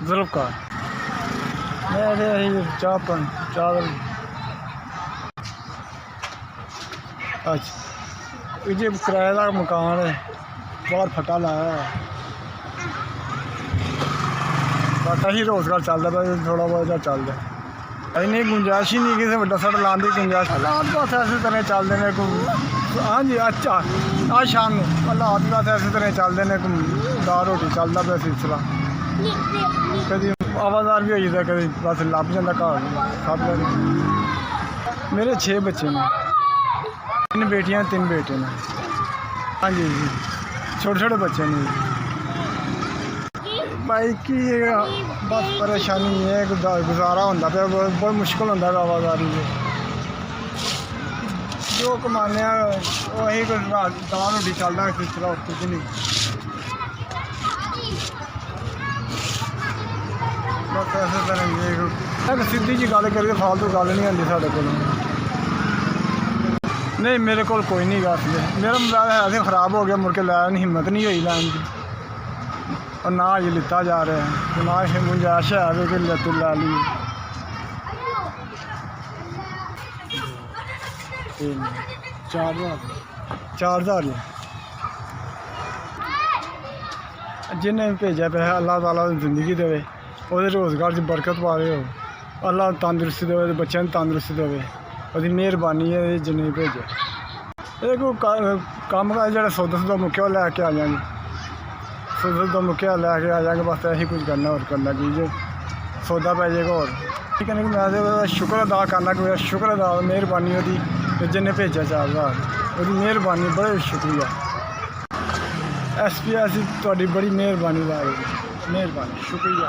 जुल्फ़कार मैं चाह अच्छा ये किराए का मकान है बाहर फटा लाया है बाकी ही रोज़गार चलता पाया थोड़ा बहुत चलता इन्नी गुंजाइश ही नहीं किसी बड़ा साढ़ा लाने की गुंजाइश हालात बस ऐसे तरह चलते हैं हाँ जी अच्छा आज शाम को हालात बस ऐसे तरह चलते हैं दाल रोटी चलता पाया सिलसिला कभी आवाज़ार भी हो जाता कभी बस लभ जाता घर सब मेरे 6 बच्चे ने 3 बेटियां 3 बेटे ने हाँ जी छोटे छोटे बच्चे ने भाई की बस परेशानी है गुजारा होता पे बहुत मुश्किल होता है आवाजारी से जो कमाने वही कुछ दाल रोटी चलता है सिलसिला कुछ नहीं बस ऐसे तरह सीधी जी गल करके फालतू गल नहीं आती साढ़े को नहीं मेरे को कोई नहीं गा मेरा मोबाइल ऐसे ख़राब हो गया मुड़ के लैन हिम्मत नहीं हुई लैन की और ना ये लिता जा रहा है ना ही गुंजाइश है कि लत ला ली 4,000 जिन्हें भेजा पे अल्लाह ताला जिंदगी देवे और रोज़गार से बरकत पावे हो अल्लाह तंदुरुस्ती देवे बच्चों तंदुरुस्ती देवे और मेहरबानी है जिन्हें भेजे ये कोई कम का जो सौदा मुक्या लैके आ जाएंगे सौदा मुक्या लैके आ जाएंगे बस यही कुछ करना और करना कि जो सौदा पै जाएगा और ठीक है मैं शुक्र अदा करना कि मेरा शुक्र अदा मेहरबानी होती जिन्हें भेजा 4,000 वो मेहरबानी बड़े शुक्रिया SPS थोड़ी बड़ी मेहरबानी शुक्रिया